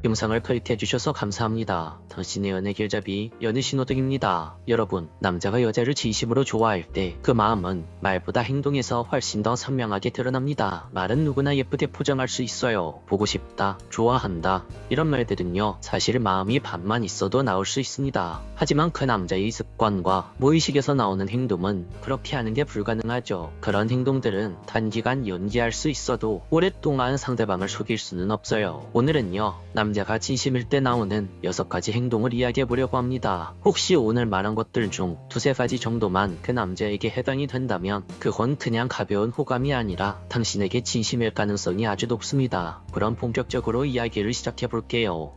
영상을 클릭해주셔서 감사합니다. 당신의 연애 길잡이 연애 신호등입니다. 여러분, 남자가 여자를 진심으로 좋아할 때 그 마음은 말보다 행동에서 훨씬 더 선명하게 드러납니다. 말은 누구나 예쁘게 포장할 수 있어요. 보고 싶다, 좋아한다 이런 말들은요, 사실 마음이 반만 있어도 나올 수 있습니다. 하지만 그 남자의 습관과 무의식에서 나오는 행동은 그렇게 하는 게 불가능하죠. 그런 행동들은 단기간 연기할 수 있어도 오랫동안 상대방을 속일 수는 없어요. 오늘은요, 남자가 진심일 때 나오는 6가지 행동을 이야기해보려고 합니다. 혹시 오늘 말한 것들 중 두세 가지 정도만 그 남자에게 해당이 된다면 그건 그냥 가벼운 호감이 아니라 당신에게 진심일 가능성이 아주 높습니다. 그럼 본격적으로 이야기를 시작해볼게요.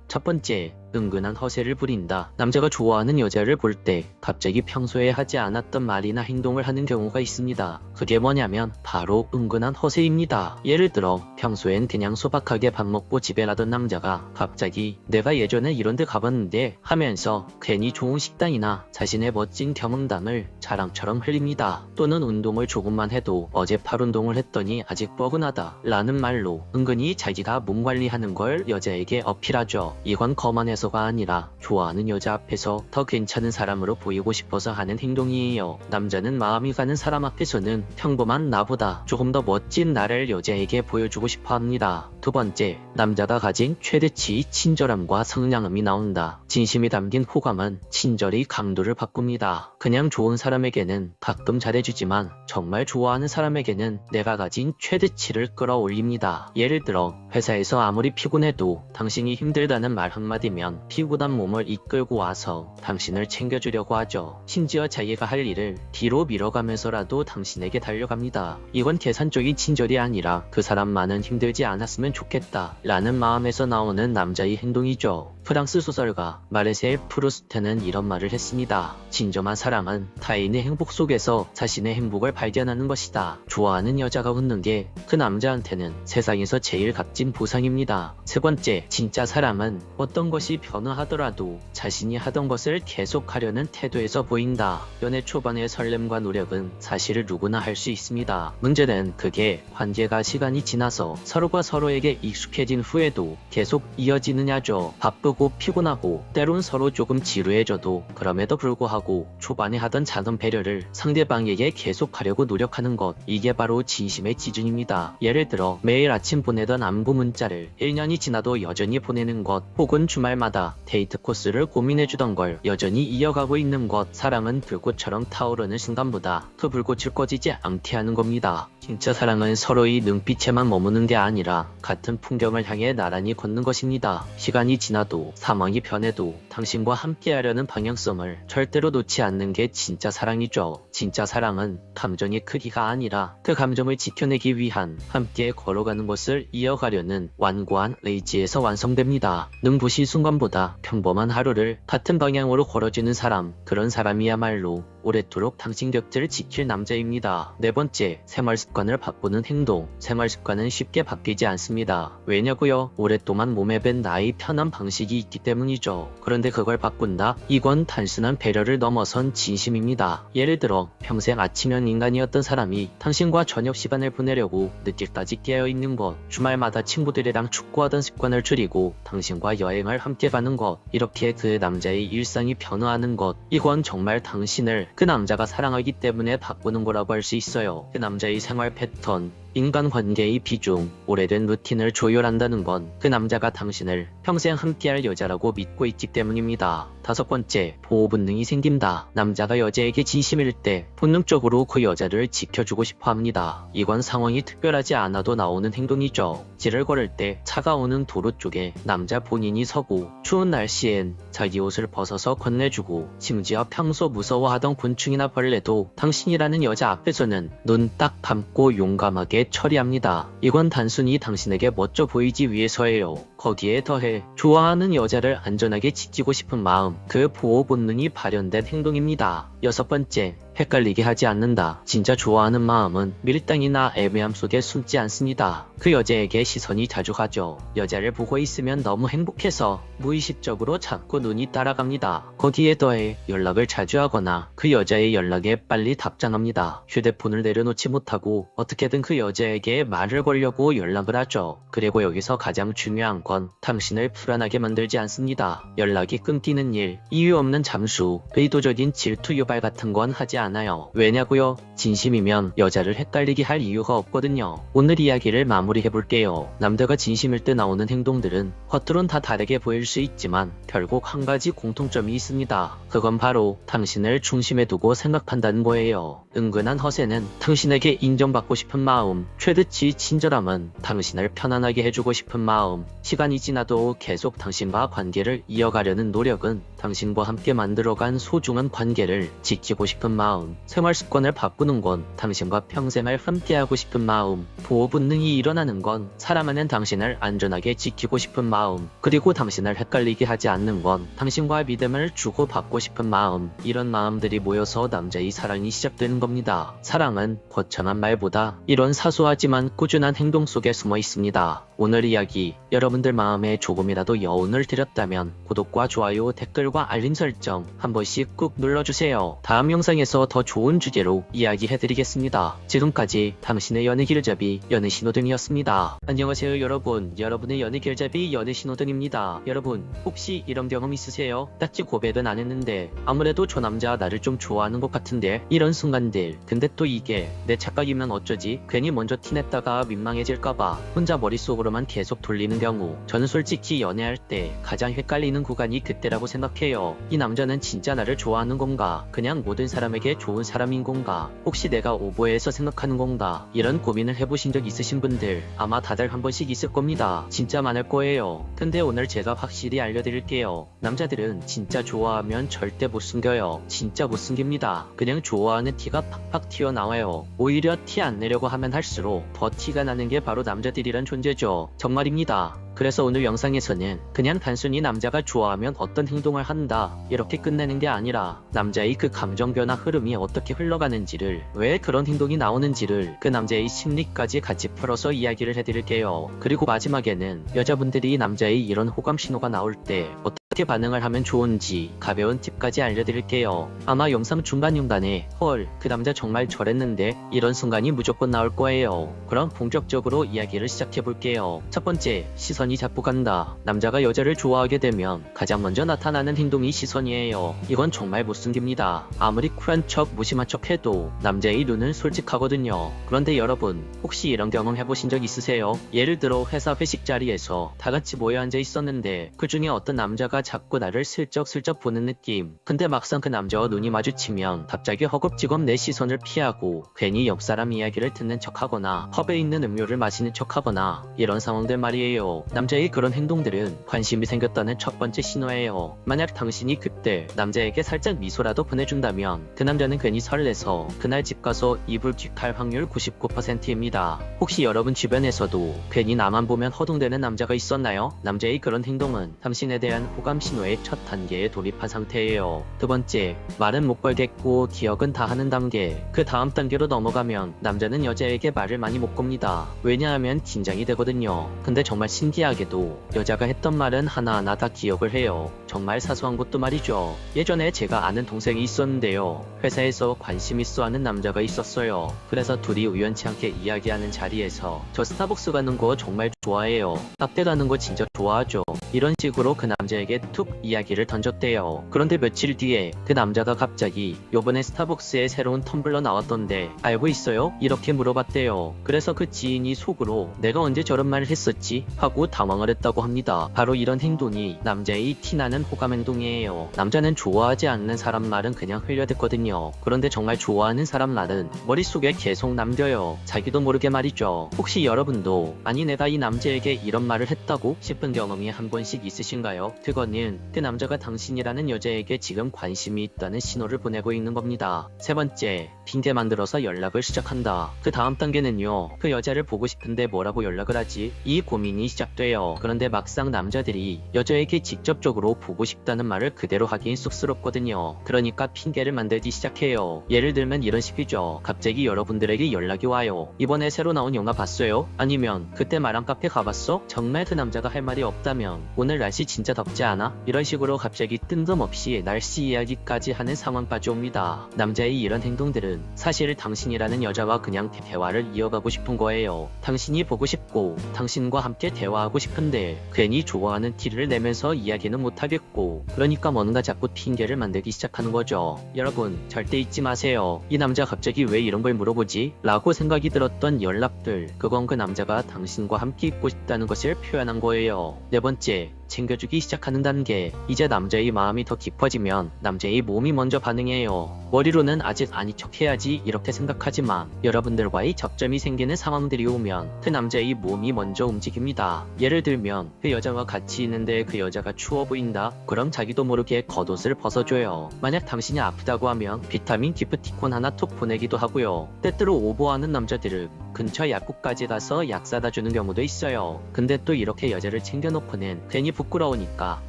첫 번째, 은근한 허세를 부린다. 남자가 좋아하는 여자를 볼 때 갑자기 평소에 하지 않았던 말이나 행동을 하는 경우가 있습니다. 그게 뭐냐면 바로 은근한 허세입니다. 예를 들어 평소엔 그냥 소박하게 밥 먹고 집에 가던 남자가 갑자기 내가 예전에 이런 데 가봤는데 하면서 괜히 좋은 식당이나 자신의 멋진 경험담을 자랑처럼 흘립니다. 또는 운동을 조금만 해도 어제 팔 운동을 했더니 아직 뻐근하다 라는 말로 은근히 자기가 몸 관리하는 걸 여자에게 어필하죠. 이건 거만해서가 아니라 좋아하는 여자 앞에서 더 괜찮은 사람으로 보이고 싶어서 하는 행동이에요. 남자는 마음이 가는 사람 앞에서는 평범한 나보다 조금 더 멋진 나를 여자에게 보여주고 싶어 합니다. 두 번째, 남자가 가진 최대치 친절함과 성량음이 나온다. 진심이 담긴 호감은 친절히 강도를 바꿉니다. 그냥 좋은 사람에게는 가끔 잘해주지만 정말 좋아하는 사람에게는 내가 가진 최대치를 끌어올립니다. 예를 들어 회사에서 아무리 피곤해도 당신이 힘들다는 말 한마디면 피곤한 몸을 이끌고 와서 당신을 챙겨주려고 하죠. 심지어 자기가 할 일을 뒤로 밀어가면서라도 당신에게 달려갑니다. 이건 계산적인 친절이 아니라 그 사람만은 힘들지 않았으면 좋겠다 라는 마음에서 나오는 남자의 행동이죠. 프랑스 소설가 마르셀 프루스트는 이런 말을 했습니다. 진정한 사랑은 타인의 행복 속에서 자신의 행복을 발견하는 것이다. 좋아하는 여자가 웃는 게 그 남자한테는 세상에서 제일 값진 보상입니다. 세 번째, 진짜 사랑은 어떤 것이 변화하더라도 자신이 하던 것을 계속하려는 태도에서 보인다. 연애 초반의 설렘과 노력은 사실 누구나 할 수 있습니다. 문제는 그게 관계가 시간이 지나서 서로가 서로에게 익숙해진 후에도 계속 이어지느냐죠. 바쁘고 피곤하고 때론 서로 조금 지루해져도 그럼에도 불구하고 초반에 하던 작은 배려를 상대방에게 계속하려고 노력하는 것, 이게 바로 진심의 기준입니다. 예를 들어 매일 아침 보내던 안부 문자를 1년이 지나도 여전히 보내는 것, 혹은 주말마다 데이트 코스를 고민해주던 걸 여전히 이어가고 있는 것. 사랑은 불꽃처럼 타오르는 순간보다 그 불꽃을 꺼지지 않게 하는 겁니다. 진짜 사랑은 서로의 눈빛에만 머무는 게 아니라 같은 풍경을 향해 나란히 걷는 것입니다. 시간이 지나도 상황이 변해도 당신과 함께하려는 방향성을 절대로 놓지 않는 게 진짜 사랑이죠. 진짜 사랑은 감정의 크기가 아니라 그 감정을 지켜내기 위한 함께 걸어가는 것을 이어가려는 완고한 의지에서 완성됩니다. 눈부신 순간보다 평범한 하루를 같은 방향으로 걸어주는 사람, 그런 사람이야말로 오랫도록 당신 곁을 지킬 남자입니다. 네 번째, 생활 습관을 바꾸는 행동. 생활 습관은 쉽게 바뀌지 않습니다. 왜냐고요? 오랫동안 몸에 밴 나의 편한 방식이 있기 때문이죠. 그런데 그걸 바꾼다? 이건 단순한 배려를 넘어선 진심입니다. 예를 들어 평생 아침형 인간이었던 사람이 당신과 저녁 시간을 보내려고 늦게까지 깨어있는 것, 주말마다 친구들이랑 축구하던 습관을 줄이고 당신과 여행을 함께 가는 것, 이렇게 그 남자의 일상이 변화하는 것, 이건 정말 당신을 그 남자가 사랑하기 때문에 바꾸는 거라고 할 수 있어요. 그 남자의 생활 패턴, 인간관계의 비중, 오래된 루틴을 조율한다는 건 그 남자가 당신을 평생 함께할 여자라고 믿고 있기 때문입니다. 다섯 번째, 보호 본능이 생긴다. 남자가 여자에게 진심일 때 본능적으로 그 여자를 지켜주고 싶어 합니다. 이건 상황이 특별하지 않아도 나오는 행동이죠. 길을 걸을 때 차가우는 도로 쪽에 남자 본인이 서고 추운 날씨엔 자기 옷을 벗어서 건네주고, 심지어 평소 무서워하던 곤충이나 벌레도 당신이라는 여자 앞에서는 눈 딱 감고 용감하게 처리합니다. 이건 단순히 당신에게 멋져 보이지 위해서예요. 거기에 더해 좋아하는 여자를 안전하게 지키고 싶은 마음, 그 보호 본능이 발현된 행동입니다. 여섯 번째, 헷갈리게 하지 않는다. 진짜 좋아하는 마음은 밀당이나 애매함 속에 숨지 않습니다. 그 여자에게 시선이 자주 가죠. 여자를 보고 있으면 너무 행복해서 무의식적으로 자꾸 눈이 따라갑니다. 거기에 더해 연락을 자주 하거나 그 여자의 연락에 빨리 답장합니다. 휴대폰을 내려놓지 못하고 어떻게든 그 여자에게 말을 걸려고 연락을 하죠. 그리고 여기서 가장 중요한 건 당신을 불안하게 만들지 않습니다. 연락이 끊기는 일, 이유 없는 잠수, 의도적인 질투 유발 같은 건 하지 않아요. 왜냐고요? 진심이면 여자를 헷갈리게 할 이유가 없거든요. 오늘 이야기를 마무리해볼게요. 남자가 진심일 때 나오는 행동들은 겉으론 다 다르게 보일 수 있지만 결국 한 가지 공통점이 있습니다. 그건 바로 당신을 중심에 두고 생각한다는 거예요. 은근한 허세는 당신에게 인정받고 싶은 마음, 최대치 친절함은 당신을 편안하게 해주고 싶은 마음, 시간이 지나도 계속 당신과 관계를 이어가려는 노력은 당신과 함께 만들어간 소중한 관계를 지키고 싶은 마음, 생활 습관을 바꾸는 건 당신과 평생을 함께하고 싶은 마음, 보호 본능이 일어나는 건 사랑하는 당신을 안전하게 지키고 싶은 마음, 그리고 당신을 헷갈리게 하지 않는 건 당신과 믿음을 주고받고 싶은 마음, 이런 마음들이 모여서 남자의 사랑이 시작되는 겁니다. 사랑은 거창한 말보다 이런 사소하지만 꾸준한 행동 속에 숨어 있습니다. 오늘 이야기 여러분들 마음에 조금이라도 여운을 드렸다면 구독과 좋아요, 댓글과 알림 설정 한 번씩 꾹 눌러주세요. 다음 영상에서 더 좋은 주제로 이야기해드리겠습니다. 지금까지 당신의 연애 길잡이 연애신호등이었습니다. 안녕하세요 여러분. 여러분의 연애 길잡이 연애신호등입니다. 여러분 혹시 이런 경험 있으세요? 딱히 고백은 안 했는데 아무래도 저 남자 나를 좀 좋아하는 것 같은데 이런 순간들, 근데 또 이게 내 착각이면 어쩌지? 괜히 먼저 티냈다가 민망해질까봐 혼자 머릿속으로만 계속 돌리는 경우, 저는 솔직히 연애할 때 가장 헷갈리는 구간이 그때라고 생각해요. 이 남자는 진짜 나를 좋아하는 건가? 그냥 모든 사람에게 좋은 사람인 건가? 혹시 내가 오버해서 생각하는 건가? 이런 고민을 해보신 적 있으신 분들 아마 다들 한 번씩 있을 겁니다. 진짜 많을 거예요. 근데 오늘 제가 확실히 알려드릴게요. 남자들은 진짜 좋아하면 절대 못 숨겨요. 진짜 못 숨깁니다. 그냥 좋아하는 티가 팍팍 튀어나와요. 오히려 티 안 내려고 하면 할수록 더 티가 나는 게 바로 남자들이란 존재죠. 정말입니다. 그래서 오늘 영상에서는 그냥 단순히 남자가 좋아하면 어떤 행동을 한다 이렇게 끝내는 게 아니라 남자의 그 감정 변화 흐름이 어떻게 흘러가는지를, 왜 그런 행동이 나오는지를, 그 남자의 심리까지 같이 풀어서 이야기를 해드릴게요. 그리고 마지막에는 여자분들이 남자의 이런 호감 신호가 나올 때 어떻게 반응을 하면 좋은지 가벼운 팁까지 알려드릴게요. 아마 영상 중간중간에 헐, 그 남자 정말 저랬는데 이런 순간이 무조건 나올 거예요. 그럼 본격적으로 이야기를 시작해볼게요. 첫 번째, 시선이 자꾸 간다. 남자가 여자를 좋아하게 되면 가장 먼저 나타나는 행동이 시선이에요. 이건 정말 못 숨깁니다. 아무리 쿨한 척 무심한 척 해도 남자의 눈은 솔직하거든요. 그런데 여러분 혹시 이런 경험 해보신 적 있으세요? 예를 들어 회사 회식 자리에서 다 같이 모여 앉아 있었는데 그 중에 어떤 남자가 자꾸 나를 슬쩍슬쩍 보는 느낌. 근데 막상 그 남자와 눈이 마주치면 갑자기 허겁지겁 내 시선을 피하고 괜히 옆 사람 이야기를 듣는 척하거나 컵에 있는 음료를 마시는 척하거나 이런 상황들 말이에요. 남자의 그런 행동들은 관심이 생겼다는 첫 번째 신호예요. 만약 당신이 그때 남자에게 살짝 미소라도 보내준다면 그 남자는 괜히 설레서 그날 집 가서 이불 킥할 확률 99%입니다. 혹시 여러분 주변에서도 괜히 나만 보면 허둥대는 남자가 있었나요? 남자의 그런 행동은 당신에 대한 호감 신호의 첫 단계에 돌입한 상태예요. 두 번째, 말은 못 걸겠고 기억은 다 하는 단계. 그 다음 단계로 넘어가면 남자는 여자에게 말을 많이 못 겁니다. 왜냐하면 긴장이 되거든요. 근데 정말 신기하게도 여자가 했던 말은 하나하나 다 기억을 해요. 정말 사소한 것도 말이죠. 예전에 제가 아는 동생이 있었는데요. 회사에서 관심 있어 하는 남자가 있었어요. 그래서 둘이 우연치 않게 이야기하는 자리에서 저 스타벅스 가는 거 정말 좋아해요. 카페 가는 거 진짜 좋아하죠. 이런 식으로 그 남자에게 툭 이야기를 던졌대요. 그런데 며칠 뒤에 그 남자가 갑자기 요번에 스타벅스에 새로운 텀블러 나왔던데 알고 있어요? 이렇게 물어봤대요. 그래서 그 지인이 속으로 내가 언제 저런 말을 했었지? 하고 당황을 했다고 합니다. 바로 이런 행동이 남자의 티나는 호감 행동이에요. 남자는 좋아하지 않는 사람 말은 그냥 흘려듣거든요. 그런데 정말 좋아하는 사람 말은 머릿속에 계속 남겨요. 자기도 모르게 말이죠. 혹시 여러분도 아니 내가 이 남자에게 이런 말을 했다고 싶은 경험이 한 번씩 있으신가요? 그거는 번째는 그 남자가 당신이라는 여자에게 지금 관심이 있다는 신호를 보내고 있는 겁니다. 세 번째, 핑계 만들어서 연락을 시작한다. 그 다음 단계는요. 그 여자를 보고 싶은데 뭐라고 연락을 하지? 이 고민이 시작돼요. 그런데 막상 남자들이 여자에게 직접적으로 보고 싶다는 말을 그대로 하긴 쑥스럽거든요. 그러니까 핑계를 만들기 시작해요. 예를 들면 이런 식이죠. 갑자기 여러분들에게 연락이 와요. 이번에 새로 나온 영화 봤어요? 아니면 그때 말한 카페 가봤어? 정말 그 남자가 할 말이 없다면 오늘 날씨 진짜 덥지 않아? 이런 식으로 갑자기 뜬금없이 날씨 이야기까지 하는 상황까지 옵니다. 남자의 이런 행동들은 사실 당신이라는 여자와 그냥 대화를 이어가고 싶은 거예요. 당신이 보고 싶고 당신과 함께 대화하고 싶은데 괜히 좋아하는 티를 내면서 이야기는 못하겠고 그러니까 뭔가 자꾸 핑계를 만들기 시작하는 거죠. 여러분 절대 잊지 마세요. 이 남자 갑자기 왜 이런 걸 물어보지? 라고 생각이 들었던 연락들, 그건 그 남자가 당신과 함께 있고 싶다는 것을 표현한 거예요. 네 번째, 챙겨주기 시작하는 단계. 이제 남자의 마음이 더 깊어지면 남자의 몸이 먼저 반응해요. 머리로는 아직 아닌 척 해야지 이렇게 생각하지만 여러분들과의 접점이 생기는 상황들이 오면 그 남자의 몸이 먼저 움직입니다. 예를 들면 그 여자와 같이 있는데 그 여자가 추워 보인다? 그럼 자기도 모르게 겉옷을 벗어줘요. 만약 당신이 아프다고 하면 비타민 기프티콘 하나 톡 보내기도 하고요. 때때로 오버하는 남자들은 근처 약국까지 가서 약 사다 주는 경우도 있어요. 근데 또 이렇게 여자를 챙겨놓고는 괜히 부끄러우니까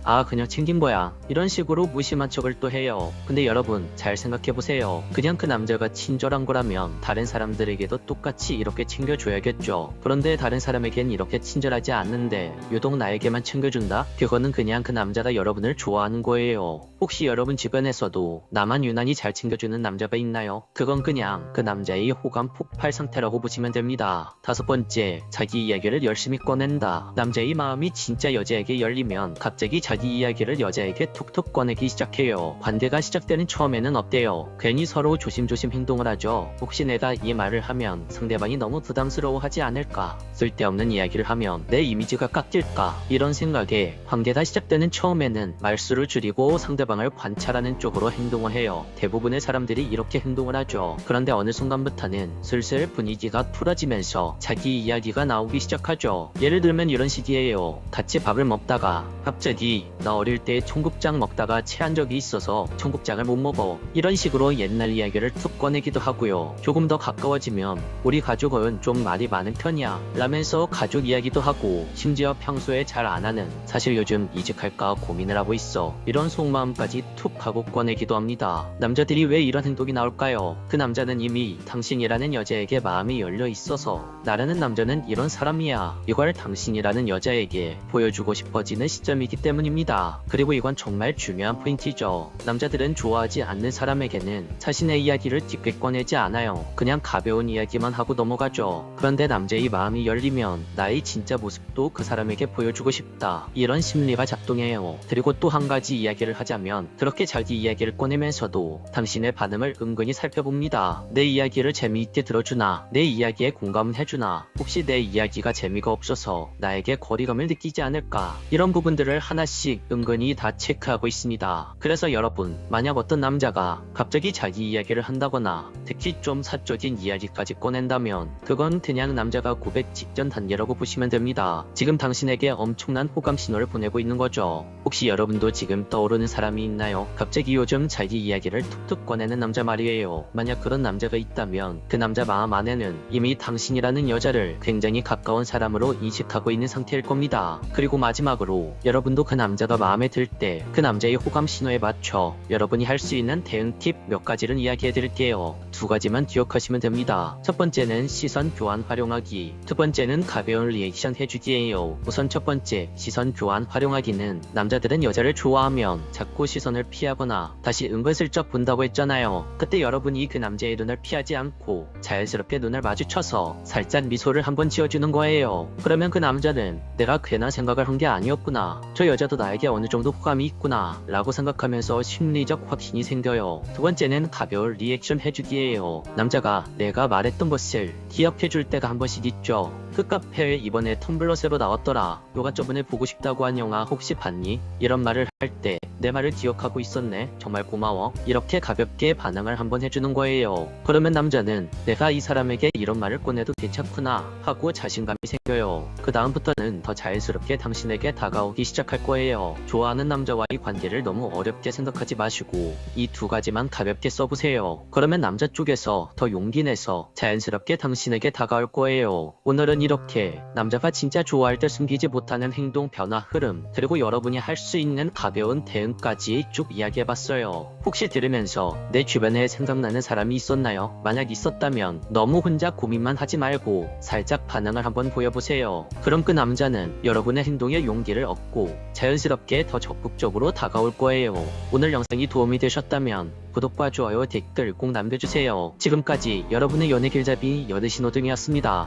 그냥 챙긴 거야 이런 식으로 무심한 척을 또 해요. 근데 여러분 잘 생각해보세요. 그냥 그 남자가 친절한 거라면 다른 사람들에게도 똑같이 이렇게 챙겨줘야겠죠. 그런데 다른 사람에겐 이렇게 친절하지 않는데 유독 나에게만 챙겨준다? 그거는 그냥 그 남자가 여러분을 좋아하는 거예요. 혹시 여러분 주변에서도 나만 유난히 잘 챙겨주는 남자가 있나요? 그건 그냥 그 남자의 호감 폭발 상태라고 보시면 됩니다. 다섯 번째, 자기 이야기를 열심히 꺼낸다. 남자의 마음이 진짜 여자에게 열리면 갑자기 자기 이야기를 여자에게 툭툭 꺼내기 시작해요. 관계가 시작되는 처음에는 어때요? 괜히 서로 조심조심 행동을 하죠. 혹시 내가 이 말을 하면 상대방이 너무 부담스러워하지 않을까? 쓸데없는 이야기를 하면 내 이미지가 깎일까? 이런 생각에 관계가 시작되는 처음에는 말수를 줄이고 상대방을 관찰하는 쪽으로 행동을 해요. 대부분의 사람들이 이렇게 행동을 하죠. 그런데 어느 순간부터는 슬슬 분위기가 풀어지면서 자기 이야기가 나오기 시작하죠. 예를 들면 이런 식이에요. 같이 밥을 먹다가 갑자기 나 어릴 때 청국장 먹다가 체한 적이 있어서 청국장을 못 먹어. 이런 식으로 옛날 이야기를 툭 꺼내기도 하고요. 조금 더 가까워지면 우리 가족은 좀 말이 많은 편이야 라면서 가족 이야기도 하고 심지어 평소에 잘 안 하는 사실 요즘 이직할까 고민을 하고 있어 이런 속마음까지 툭 하고 꺼내기도 합니다. 남자들이 왜 이런 행동이 나올까요? 그 남자는 이미 당신이라는 여자에게 마음이 열려 있어서 나라는 남자는 이런 사람이야 이걸 당신이라는 여자에게 보여주고 싶어지는 시점이기 때문입니다. 그리고 이건 정말 중요한 포인트죠. 남자들은 좋아하지 않는 사람에게는 자신의 이야기를 깊게 꺼내지 않아요. 그냥 가벼운 이야기만 하고 넘어가죠. 그런데 남자의 마음이 열리면 나의 진짜 모습도 그 사람에게 보여주고 싶다 이런 심리가 작동해요. 그리고 또 한 가지 이야기를 하자면 그렇게 자기 이야기를 꺼내면서도 당신의 반응을 은근히 살펴봅니다. 내 이야기를 재미있게 들어주나? 내 이야기에 공감을 해주나? 혹시 내 이야기가 재미가 없어서 나에게 거리감을 느끼지 않을까? 이런 부분들을 하나씩 은근히 다 체크하고 있습니다. 그래서 여러분 만약 어떤 남자가 갑자기 자기 이야기를 한다거나 특히 좀 사적인 이야기까지 꺼낸다면 그건 그냥 남자가 고백 직전 단계라고 보시면 됩니다. 지금 당신에게 엄청난 호감 신호를 보내고 있는 거죠. 혹시 여러분도 지금 떠오르는 사람이 있나요? 갑자기 요즘 자기 이야기를 툭툭 꺼내는 남자 말이에요. 만약 그런 남자가 있다면 그 남자 마음 안에는 이미 당신이라는 여자를 굉장히 가까운 사람으로 인식하고 있는 상태일 겁니다. 그리고 마지막으로 여러분도 그 남자가 마음에 들 때 그 남자의 호감 신호에 맞춰 여러분이 할 수 있는 대응 팁 몇 가지를 이야기해 드릴게요. 두 가지만 기억하시면 됩니다. 첫 번째는 시선 교환 활용하기, 두 번째는 가벼운 리액션 해주기예요. 우선 첫 번째 시선 교환 활용하기는 남자들은 여자를 좋아하면 자꾸 시선을 피하거나 다시 은근슬쩍 본다고 했잖아요. 그때 여러분이 그 남자의 눈을 피하지 않고 자연스럽게 눈을 마주쳐서 살짝 미소를 한번 지어주는 거예요. 그러면 그 남자는 내가 괜한 생각을 한 게 아니었구나, 저 여자도 나에게 어느 정도 호감이 있구나 라고 생각하면서 심리적 확신이 생겨요. 두 번째는 가벼운 리액션 해주기예요. 남자가 내가 말했던 것을 기억해줄 때가 한 번씩 있죠. 그 카페에 이번에 텀블러 새로 나왔더라, 너가 저번에 보고 싶다고 한 영화 혹시 봤니? 이런 말을 할 때 내 말을 기억하고 있었네. 정말 고마워. 이렇게 가볍게 반응을 한번 해주는 거예요. 그러면 남자는 내가 이 사람에게 이런 말을 꺼내도 괜찮구나 하고 자신감이 생겨요. 그 다음부터는 더 자연스럽게 당신에게 다가오기 시작할 거예요. 좋아하는 남자와의 관계를 너무 어렵게 생각하지 마시고 이 두 가지만 가볍게 써보세요. 그러면 남자 쪽에서 더 용기 내서 자연스럽게 당신에게 다가올 거예요. 오늘은 이렇게 남자가 진짜 좋아할 때 숨기지 못하는 행동 변화 흐름, 그리고 여러분이 할 수 있는 가벼운 대응까지 쭉 이야기해봤어요. 혹시 들으면서 내 주변에 생각나는 사람이 있었나요? 만약 있었다면 너무 혼자 고민만 하지 말고 살짝 반응을 한번 보여보세요. 그럼 그 남자는 여러분의 행동에 용기를 얻고 자연스럽게 더 적극적으로 다가올 거예요. 오늘 영상이 도움이 되셨다면 구독과 좋아요, 댓글 꼭 남겨주세요. 지금까지 여러분의 연애 길잡이 연애신호등이었습니다.